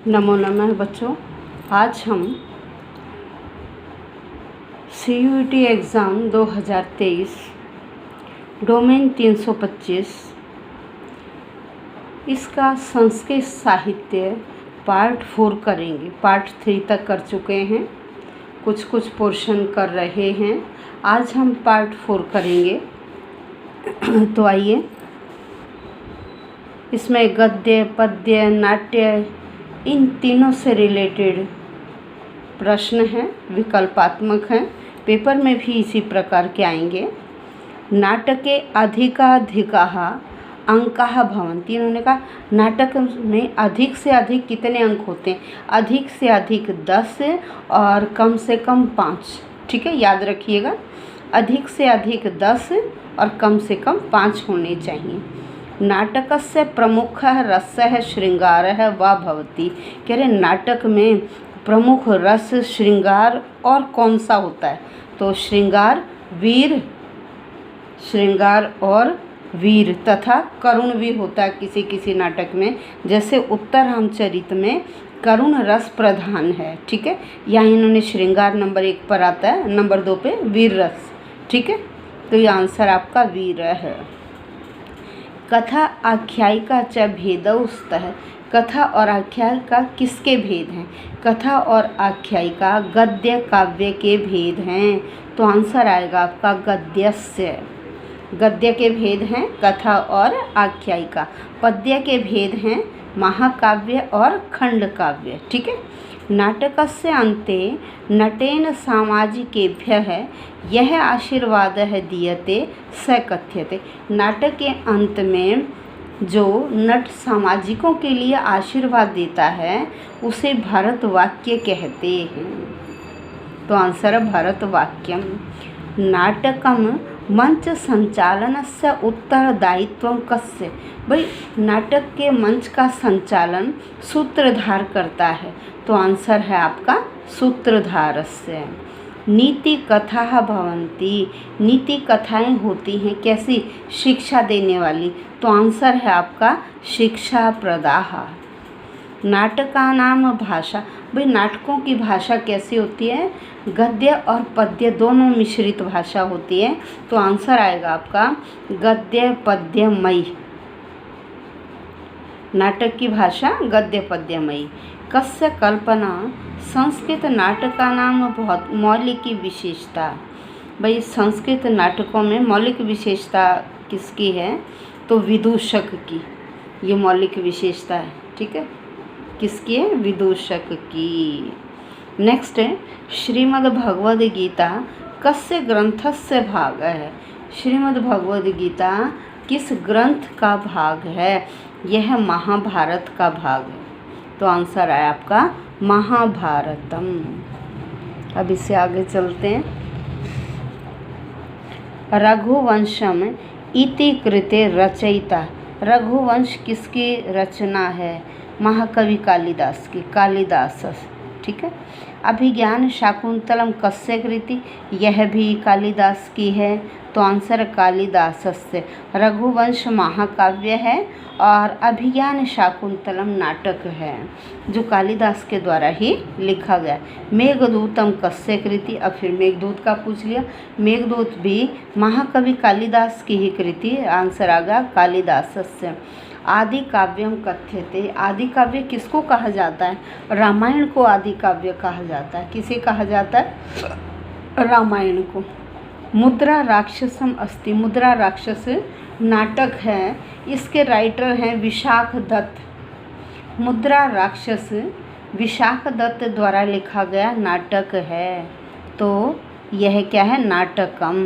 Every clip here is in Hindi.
नमो नमः बच्चों। आज हम CUET एग्ज़ाम 2023 डोमेन 325 इसका संस्कृत साहित्य पार्ट 4 करेंगे। पार्ट 3 तक कर चुके हैं, कुछ पोर्शन कर रहे हैं। आज हम पार्ट 4 करेंगे। तो आइए, इसमें गद्य, पद्य, नाट्य इन तीनों से रिलेटेड प्रश्न हैं, विकल्पात्मक हैं। पेपर में भी इसी प्रकार के आएंगे। नाटके अधिकाधिकाः अंकाः भवन्ति। इन्होंने कहा नाटक में अधिक से अधिक कितने अंक होते हैं? अधिक से अधिक 10 और कम से कम 5। ठीक है, याद रखिएगा, अधिक से अधिक 10 और कम से कम 5 होने चाहिए। नाटकस्य प्रमुखः रसः श्रृंगारः वा भवति। कह रहे नाटक में प्रमुख रस, श्रृंगार और कौन सा होता है? तो श्रृंगार और वीर तथा करुण भी होता है किसी किसी नाटक में। जैसे उत्तर रामचरित में करुण रस प्रधान है। ठीक है, यहाँ इन्होंने श्रृंगार नंबर 1 पर आता है, नंबर 2 पे वीर रस। ठीक है, तो ये आंसर आपका वीर है। कथा आख्यायिका च भेदौ स्तः। कथा और आख्यायिका किसके भेद हैं? कथा और आख्यायिका गद्य काव्य के भेद हैं। तो आंसर आएगा आपका गद्यस्य। गद्य के भेद हैं कथा और आख्यायिका। पद्य के भेद हैं महाकाव्य और खंड काव्य। ठीक है, नाटकस्य अन्ते नटेन सामाजिकेभ्यः यह आशीर्वादः दीयते स कथ्यते। नाटक के अंत में जो नट सामाजिकों के लिए आशीर्वाद देता है उसे भरतवाक्य कहते हैं। तो आंसर है भरतवाक्यम। नाटकम मंच संचालनस्य उत्तरदायित्वं कस्य। भाई नाटक के मंच का संचालन सूत्रधार करता है। तो आंसर है आपका सूत्रधारस्य। नीति कथाः भवन्ति। नीति कथाएं होती हैं कैसी? शिक्षा देने वाली। तो आंसर है आपका शिक्षा प्रदाः। नाटकानां भाषा। भाई नाटकों की भाषा कैसी होती है? गद्य और पद्य दोनों मिश्रित भाषा होती है। तो आंसर आएगा आपका गद्य पद्यमयी। नाटक की भाषा गद्य पद्यमयी। कस्य कल्पना संस्कृत नाटकानां बहुत मौलिक विशेषता। भाई संस्कृत नाटकों में मौलिक विशेषता किसकी है? तो विदूषक की ये मौलिक विशेषता है। ठीक है, किसकी है? विदूषक की। नेक्स्ट है श्रीमद् भगवद गीता कस्य ग्रंथस्य भाग है? श्रीमद् भगवद गीता किस ग्रंथ का भाग है? यह महाभारत का भाग है। तो आंसर है आपका महाभारतम। अब इससे आगे चलते हैं। रघुवंशम इति कृते रचयिता। रघुवंश किसकी रचना है? महाकवि कालिदास की, कालिदास। ठीक है, अभिज्ञान शाकुंतलम कस्य कृति। यह भी कालिदास की है। तो आंसर कालिदासस्य। रघुवंश महाकाव्य है और अभिज्ञान शाकुंतलम नाटक है जो कालिदास के द्वारा ही लिखा गया। मेघदूतम कस्य कृति। अब फिर मेघदूत का पूछ लिया। मेघदूत भी महाकवि कालिदास की ही कृति। आंसर आ गया कालिदासस्य। आदि काव्यम कथ्यते। आदि काव्य किसको कहा जाता है? रामायण को आदि काव्य कहा जाता है। किसे कहा जाता है? रामायण को। मुद्रा राक्षसम अस्ति। मुद्रा राक्षस नाटक है, इसके राइटर हैं विशाख दत्त। मुद्रा राक्षस विशाख दत्त द्वारा लिखा गया नाटक है। तो यह क्या है? नाटकम।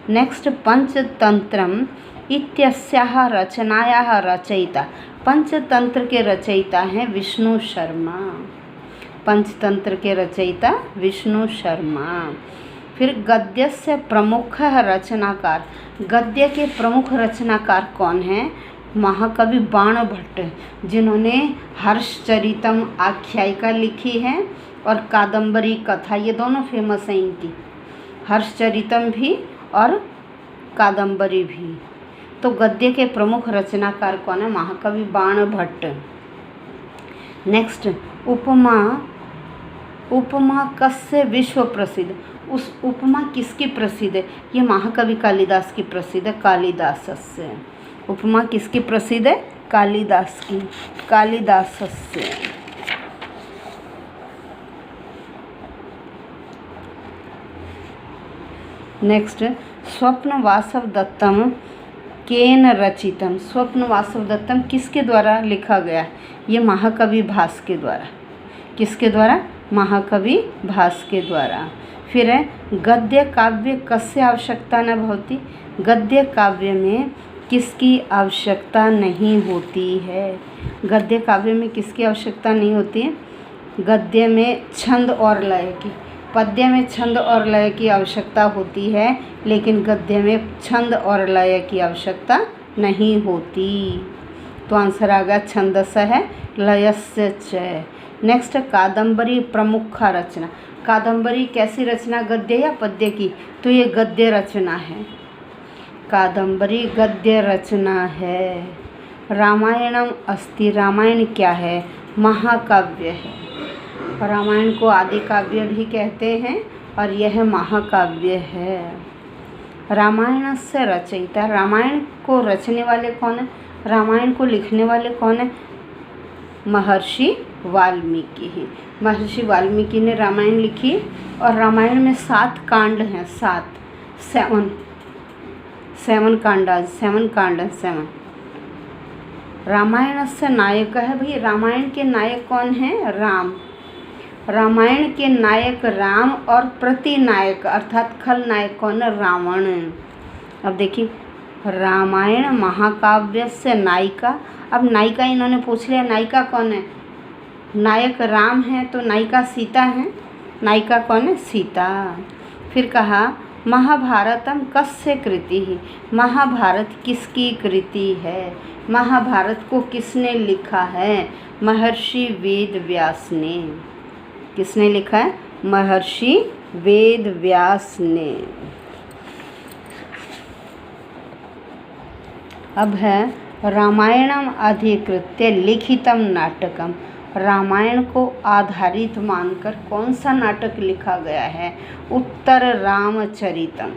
नेक्स्ट पंचतंत्रम इत्यस्याः रचनायाः रचयिता। पंचतंत्र के रचयिता हैं विष्णु शर्मा। पंचतंत्र के रचयिता विष्णु शर्मा। फिर गद्यस्य प्रमुख रचनाकार। गद्य के प्रमुख रचनाकार कौन हैं? महाकवि बाण भट्ट, जिन्होंने हर्षचरितम आख्यायिका लिखी है और कादम्बरी कथा, ये दोनों फेमस हैं इनकी। हर्षचरितम भी और कादम्बरी भी। तो गद्य के प्रमुख रचनाकार कौन है? महाकवि बाण भट्ट। नेक्स्ट, उपमा। उपमा कस्य विश्व प्रसिद्ध, उस उपमा किसकी प्रसिद्ध है? ये महाकवि कालिदास की प्रसिद्ध है, कालिदासस्य। उपमा किसकी प्रसिद्ध है? कालिदास की, कालिदासस्य। नेक्स्ट, स्वप्न वासव दत्तम केन रचितम। स्वप्न वासव दत्तम किसके द्वारा लिखा गया? ये महाकवि भास के द्वारा। किसके द्वारा? महाकवि भास के द्वारा। फिर है, गद्य काव्य कस्य आवश्यकता न भवति। गद्य काव्य में किसकी आवश्यकता नहीं होती है? गद्य काव्य में किसकी आवश्यकता नहीं होती है? गद्य में छंद और लय की, पद्य में छंद और लय की आवश्यकता होती है, लेकिन गद्य में छंद और लय की आवश्यकता नहीं होती। तो आंसर आ गया छंदसः लयस्य च। नेक्स्ट, कादम्बरी प्रमुखा रचना। कादम्बरी कैसी रचना, गद्य या पद्य की? तो ये गद्य रचना है। कादम्बरी गद्य रचना है। रामायणम अस्ति। रामायण क्या है? महाकाव्य है। रामायण को आदि काव्य भी कहते हैं और यह महाकाव्य है। रामायण से रचयिता। रामायण को रचने वाले कौन है? रामायण को लिखने वाले कौन है? महर्षि वाल्मीकि ही। महर्षि वाल्मीकि ने रामायण लिखी और रामायण में 7 कांड हैं। 7 कांड। रामायण से नायक है भाई। रामायण के नायक कौन है? राम। रामायण के नायक राम और प्रतिनायक अर्थात खलनायक कौन है? रावण। अब देखिए, रामायण महाकाव्य से नायिका। अब नायिका इन्होंने पूछ लिया, नायिका कौन है? नायक राम है तो नायिका सीता है। नायिका कौन है? सीता। फिर कहा, महाभारतम कस्य कृति ही। महाभारत किसकी कृति है? महाभारत को किसने लिखा है? महर्षि वेद व्यास ने। किसने लिखा है? महर्षि वेद व्यास ने। अब है, रामायणम अधिकृत्य लिखितम नाटकम। रामायण को आधारित मानकर कौन सा नाटक लिखा गया है? उत्तर रामचरितम।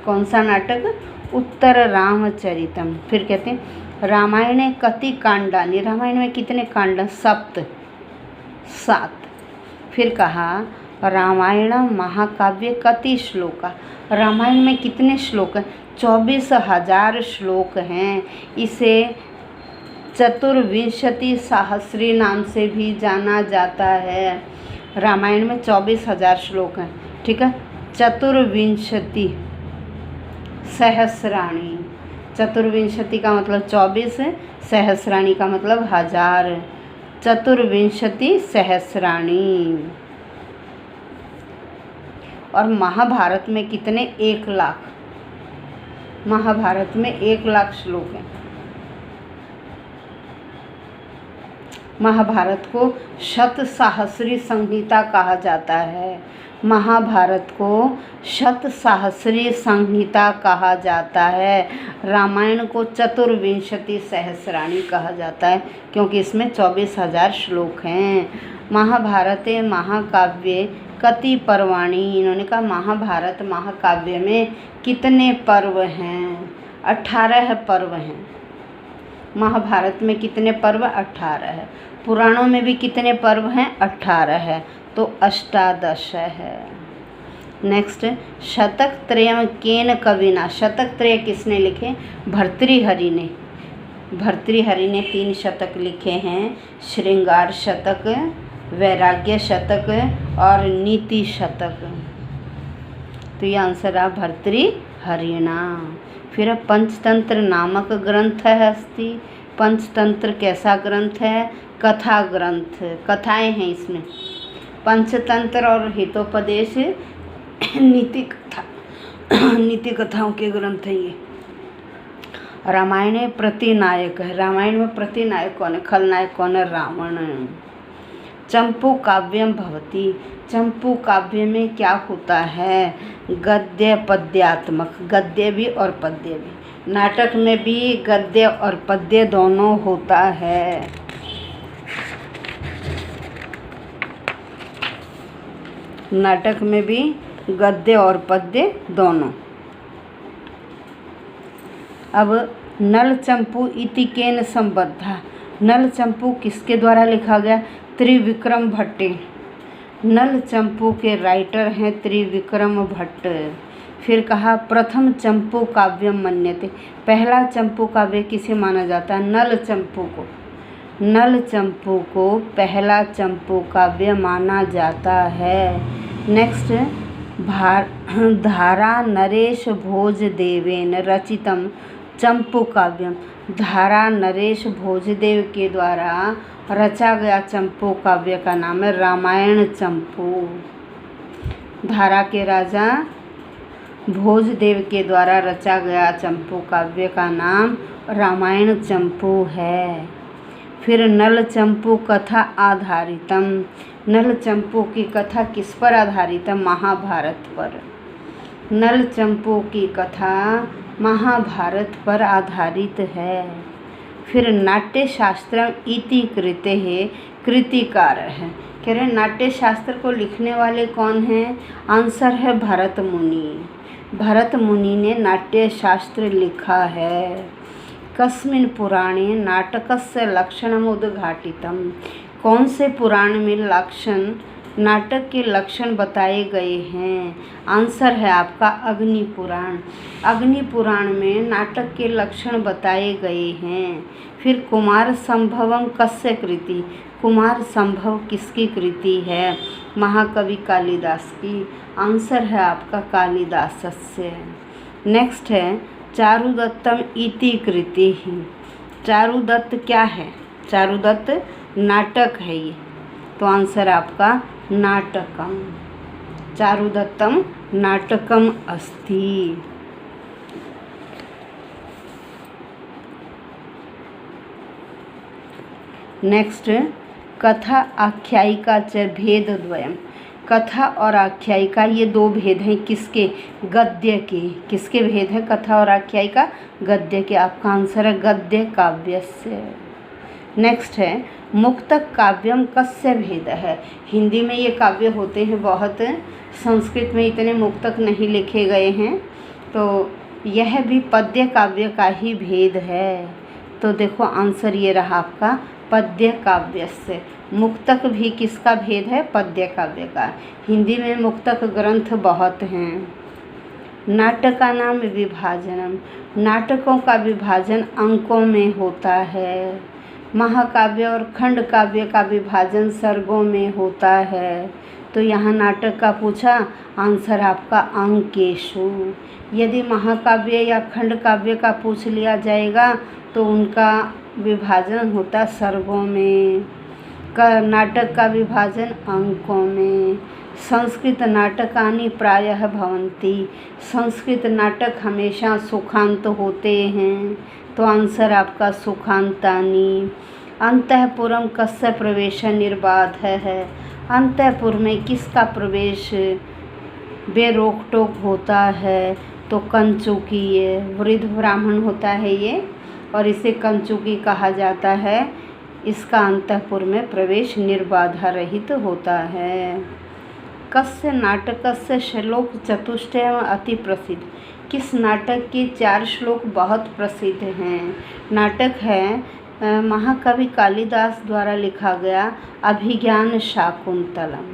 कौन सा नाटक? उत्तर रामचरितम। फिर कहते हैं, रामायणे कति कांडानि। रामायण में कितने कांड? 7। फिर कहा, रामायण महाकाव्य कति श्लोका। रामायण में कितने श्लोक हैं? 24,000 श्लोक हैं। इसे चतुर्विंशति सहस्री नाम से भी जाना जाता है। रामायण में 24,000 श्लोक हैं, ठीक है। चतुर्विंशति सहस्राणी। चतुर्विंशति का मतलब 24, सहस्राणी का मतलब 1000। चतुर्विंशति सहस्राणी। और महाभारत में कितने? 1 लाख। महाभारत में 1 लाख श्लोक हैं। महाभारत को शतसाहस्री संहिता कहा जाता है। महाभारत को शतसाहस्री संहिता कहा जाता है। रामायण को चतुर्विंशति सहस्राणी कहा जाता है, क्योंकि इसमें 24,000 श्लोक हैं। महाभारते महाकाव्ये कति पर्वाणि। इन्होंने कहा, महाभारत महाकाव्य में कितने पर्व हैं? 18 पर्व हैं। महाभारत में कितने पर्व? 18 है। पुराणों में भी कितने पर्व हैं? 18 है, तो 18 है। नेक्स्ट, शतक त्रयम केन कविना। शतक त्रय किसने लिखे? भर्तृहरि ने। भर्तृहरि ने 3 शतक लिखे हैं, श्रृंगार शतक, वैराग्य शतक और नीति शतक। तो ये आंसर आ भर्तृहरिणा। फिर पंचतंत्र नामक ग्रंथ है अस्ति। पंचतंत्र कैसा ग्रंथ है? कथा ग्रंथ। कथाएं हैं इसमें। पंचतंत्र और हितोपदेश नीति कथाओं के ग्रंथ हैं ये। रामायण में प्रतिनायक है। रामायण में प्रतिनायक कौन है? खलनायक कौन है? रावण। चंपू काव्यम भवति। चंपू काव्य में क्या होता है? गद्य पद्यात्मक। गद्य भी और पद्य भी। नाटक में भी गद्य और पद्य दोनों होता है। नाटक में भी गद्य और पद्य दोनों। अब नल चंपू इति केन संबद्धा, नल चंपू किसके द्वारा लिखा गया? त्रिविक्रम भट्ट। नल चंपू के राइटर हैं त्रिविक्रम भट्ट। फिर कहा प्रथम चंपू काव्यम मन्यते, पहला चंपू काव्य किसे माना जाता है? नल चंपू को। नल चंपू को पहला चंपू काव्य माना जाता है। नेक्स्ट, धारा नरेश भोजदेवेन रचितम चंपू काव्यम, धारा नरेश भोजदेव के द्वारा रचा गया चंपू काव्य का नाम है रामायण चंपू। धारा के राजा भोजदेव के द्वारा रचा गया चंपू काव्य का नाम रामायण चंपू है। फिर नल चंपू कथा आधारितम, नल चंपू की कथा किस पर आधारित है? महाभारत पर। नल चंपू की कथा महाभारत पर आधारित है। फिर नाट्य शास्त्र इति कृते है, कृतिकार है। कह रहे नाट्य शास्त्र को लिखने वाले कौन हैं? आंसर है भरत मुनि। भरत मुनि ने नाट्य शास्त्र लिखा है। कस्मिन् पुराणे नाटकस्य लक्षणम् उद्घाटितम्, कौन से पुराण में लक्षण, नाटक के लक्षण बताए गए हैं? आंसर है आपका अग्नि पुराण। अग्नि पुराण में नाटक के लक्षण बताए गए हैं। फिर कुमार संभवम कस्य कृति, कुमार संभव किसकी कृति है? महाकवि कालिदास की। आंसर है आपका कालिदासस्य। नेक्स्ट है चारुदत्तम इति कृति ही, चारुदत्त क्या है? चारुदत्त नाटक है ये, तो आंसर आपका नाटकम, चारुदत्तम नाटकम अस्ति। नेक्स्ट, कथा आख्यायिका च भेद द्वयम, कथा और आख्यायिका ये दो भेद हैं किसके? गद्य के। किसके भेद है कथा और आख्यायिका? गद्य के। आपका आंसर है गद्य काव्य से। नेक्स्ट है मुक्तक काव्यम कस्य भेद है, हिंदी में ये काव्य होते हैं बहुत, संस्कृत में इतने मुक्तक नहीं लिखे गए हैं, तो यह भी पद्य काव्य का ही भेद है। तो देखो आंसर ये रहा आपका पद्य काव्य से। मुक्तक भी किसका भेद है? पद्य काव्य का। हिंदी में मुक्तक ग्रंथ बहुत हैं। नाटका नाम विभाजनम, नाटकों का विभाजन अंकों में होता है। महाकाव्य और खंड काव्य का विभाजन सर्गों में होता है। तो यहाँ नाटक का पूछा, आंसर आपका अंकेशु। यदि महाकाव्य या खंड काव्य का पूछ लिया जाएगा तो उनका विभाजन होता सर्गों में। नाटक का विभाजन अंकों में। संस्कृत नाटकानि प्रायः भवन्ति, संस्कृत नाटक हमेशा सुखांत होते हैं। तो आंसर आपका सुखांतानि। अंतःपुरम कस्य प्रवेश निर्बाध है, अंतःपुर में किसका प्रवेश बेरोक टोक होता है? तो कंचुकी, वृद्ध ब्राह्मण होता है ये, और इसे कंचुकी कहा जाता है। इसका अंतःपुर में प्रवेश निर्बाधा रहित होता है। कस्य नाटकस्य श्लोक चतुष्टयम अति प्रसिद्ध, किस नाटक के 4 श्लोक बहुत प्रसिद्ध हैं? नाटक है महाकवि कालिदास द्वारा लिखा गया अभिज्ञान शाकुंतलम।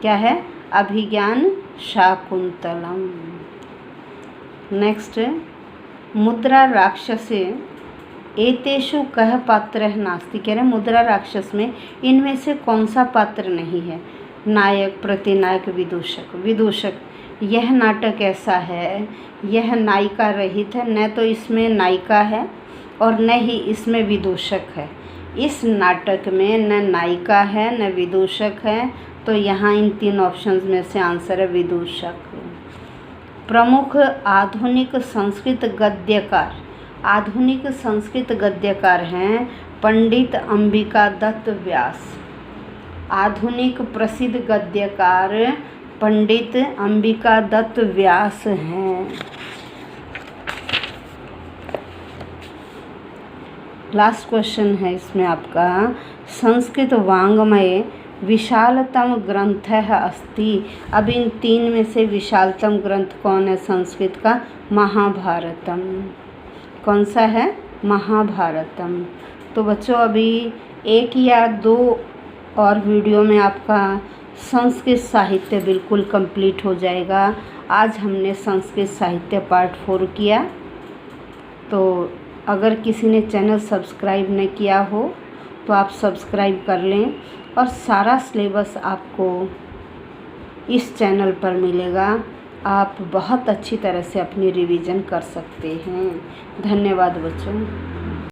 क्या है? अभिज्ञान शाकुंतलम। नेक्स्ट, मुद्रा राक्षसे एतेषु कह पात्र नास्ति, कह रहे मुद्रा राक्षस में इनमें से कौन सा पात्र नहीं है? नायक, प्रतिनायक, विदूषक। विदूषक, यह नाटक ऐसा है, यह नायिका रहित है, न तो इसमें नायिका है और न ही इसमें विदूषक है। इस नाटक में न नायिका है न विदूषक है, तो यहाँ इन 3 ऑप्शंस में से आंसर है विदूषक। प्रमुख आधुनिक संस्कृत गद्यकार, आधुनिक संस्कृत गद्यकार हैं पंडित अंबिका दत्त व्यास। आधुनिक प्रसिद्ध गद्यकार पंडित अंबिका दत्त व्यास हैं। लास्ट क्वेश्चन है इसमें आपका, संस्कृत वाङ्मय विशालतम ग्रंथः अस्ति। अब इन 3 में से विशालतम ग्रंथ कौन है संस्कृत का? महाभारतम। कौन सा है? महाभारतम। तो बच्चों अभी 1 या 2 और वीडियो में आपका संस्कृत साहित्य बिल्कुल कंप्लीट हो जाएगा। आज हमने संस्कृत साहित्य पार्ट 4 किया। तो अगर किसी ने चैनल सब्सक्राइब नहीं किया हो तो आप सब्सक्राइब कर लें, और सारा सिलेबस आपको इस चैनल पर मिलेगा। आप बहुत अच्छी तरह से अपनी रिवीजन कर सकते हैं। धन्यवाद बच्चों।